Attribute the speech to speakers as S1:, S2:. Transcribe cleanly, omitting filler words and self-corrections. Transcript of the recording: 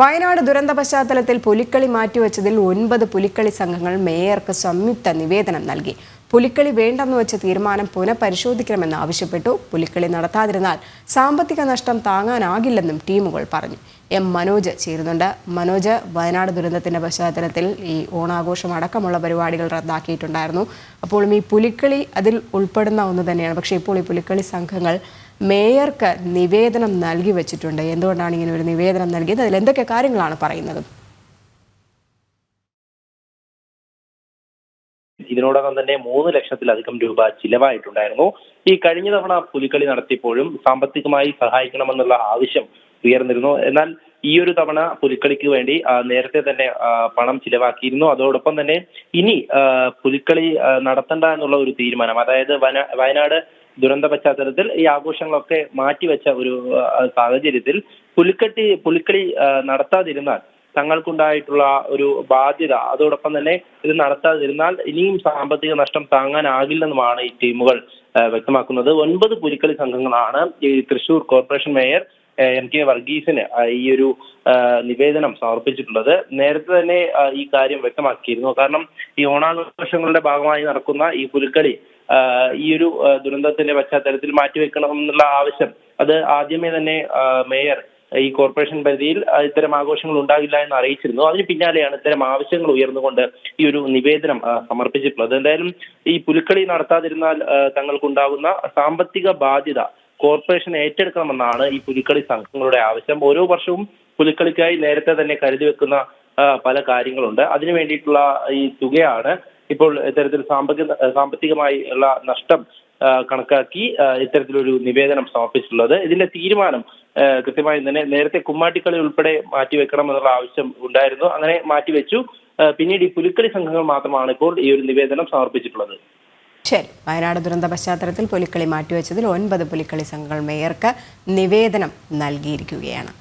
S1: വയനാട് ദുരന്ത പശ്ചാത്തലത്തിൽ പുലിക്കളി മാറ്റിവെച്ചതിൽ 9 പുലിക്കളി സംഘങ്ങൾ മേയർക്ക് സംയുക്ത നിവേദനം നൽകി. പുലിക്കളി വേണ്ടെന്ന് വെച്ച തീരുമാനം പുനഃപരിശോധിക്കണമെന്ന് ആവശ്യപ്പെട്ടു. പുലിക്കളി നടത്താതിരുന്നാൽ സാമ്പത്തിക നഷ്ടം താങ്ങാനാകില്ലെന്നും ടീമുകൾ പറഞ്ഞു. മനോജ് ചേരുന്നുണ്ട്. മനോജ്, വയനാട് ദുരന്തത്തിന്റെ പശ്ചാത്തലത്തിൽ ഈ ഓണാഘോഷം അടക്കമുള്ള പരിപാടികൾ റദ്ദാക്കിയിട്ടുണ്ടായിരുന്നു. അപ്പോൾ ഈ പുലിക്കളി അതിൽ ഉൾപ്പെടുന്ന ഒന്ന് തന്നെയാണ്. പക്ഷേ ഇപ്പോൾ ഈ പുലിക്കളി സംഘങ്ങൾ മേയർക്ക് നിവേദനം നൽകി വെച്ചിട്ടുണ്ട്. എന്തുകൊണ്ടാണ് ഇങ്ങനെ ഒരു നിവേദനം നൽകിയത്? അതിൽ എന്തൊക്കെ കാര്യങ്ങളാണ് പറയുന്നത്?
S2: ഇതിനോടകം തന്നെ 3 ലക്ഷത്തിലധികം രൂപ ചിലവായിട്ടുണ്ടായിരുന്നു. ഈ കഴിഞ്ഞ തവണ പുലിക്കളി നടത്തിയപ്പോഴും സാമ്പത്തികമായി സഹായിക്കണമെന്നുള്ള ആവശ്യം ഉയർന്നിരുന്നു. എന്നാൽ ഈ ഒരു തവണ പുലിക്കളിക്ക് വേണ്ടി നേരത്തെ തന്നെ പണം ചിലവാക്കിയിരുന്നു. അതോടൊപ്പം തന്നെ ഇനി പുലിക്കളി നടത്തണ്ട എന്നുള്ള ഒരു തീരുമാനം, അതായത് വയനാട് ദുരന്ത പശ്ചാത്തലത്തിൽ ഈ ആഘോഷങ്ങളൊക്കെ മാറ്റിവെച്ച ഒരു സാഹചര്യത്തിൽ പുലിക്കളി നടത്താതിരുന്നാൽ തങ്ങൾക്കുണ്ടായിട്ടുള്ള ഒരു ബാധ്യത, അതോടൊപ്പം തന്നെ ഇത് നടത്താതിരുന്നാൽ ഇനിയും സാമ്പത്തിക നഷ്ടം താങ്ങാനാകില്ലെന്നുമാണ് ഈ ടീമുകൾ വ്യക്തമാക്കുന്നത്. 9 പുലിക്കളി സംഘങ്ങളാണ് ഈ തൃശൂർ കോർപ്പറേഷൻ മേയർ MK വർഗീസിന് ഈ ഒരു നിവേദനം സമർപ്പിച്ചിട്ടുള്ളത്. നേരത്തെ തന്നെ ഈ കാര്യം വ്യക്തമാക്കിയിരുന്നു. കാരണം ഈ ഓണാഘോഷങ്ങളുടെ ഭാഗമായി നടക്കുന്ന ഈ പുലിക്കളി ഈ ഒരു ദുരന്തത്തിന്റെ പശ്ചാത്തലത്തിൽ മാറ്റിവെക്കണമെന്നുള്ള ആവശ്യം, അത് ആദ്യമേ തന്നെ മേയർ ഈ കോർപ്പറേഷൻ പരിധിയിൽ ഇത്തരം ആഘോഷങ്ങൾ ഉണ്ടാകില്ല എന്ന് അറിയിച്ചിരുന്നു. അതിന് പിന്നാലെയാണ് ഇത്തരം ആവശ്യങ്ങൾ ഉയർന്നുകൊണ്ട് ഈ ഒരു നിവേദനം സമർപ്പിച്ചിട്ടുള്ളത്. എന്തായാലും ഈ പുലിക്കളി നടത്താതിരുന്നാൽ തങ്ങൾക്കുണ്ടാകുന്ന സാമ്പത്തിക ബാധ്യത കോർപ്പറേഷൻ ഏറ്റെടുക്കണമെന്നാണ് ഈ പുലിക്കളി സംഘങ്ങളുടെ ആവശ്യം. ഓരോ വർഷവും പുലിക്കളിക്കായി നേരത്തെ തന്നെ കരുതി വെക്കുന്ന പല കാര്യങ്ങളുണ്ട്. അതിനു വേണ്ടിയിട്ടുള്ള ഈ തുകയാണ് ഇപ്പോൾ ഇത്തരത്തിൽ സാമ്പത്തികമായി ഉള്ള നഷ്ടം കണക്കാക്കി ഇത്തരത്തിലൊരു നിവേദനം സമർപ്പിച്ചിട്ടുള്ളത്. ഇതിന്റെ തീരുമാനം കൃത്യമായി തന്നെ നേരത്തെ കുമ്മാട്ടിക്കളി ഉൾപ്പെടെ മാറ്റിവെക്കണം എന്നുള്ള ആവശ്യം ഉണ്ടായിരുന്നു. അങ്ങനെ മാറ്റിവെച്ചു. പിന്നീട് ഈ പുലിക്കളി സംഘങ്ങൾ മാത്രമാണ് ഇപ്പോൾ ഈ ഒരു നിവേദനം സമർപ്പിച്ചിട്ടുള്ളത്.
S1: ശരി, വയനാട് ദുരന്ത പശ്ചാത്തലത്തിൽ പുലിക്കളി മാറ്റിവെച്ചതിൽ 9 പുലിക്കളി സംഘങ്ങൾ മേയർക്ക് നിവേദനം നൽകിയിരിക്കുകയാണ്.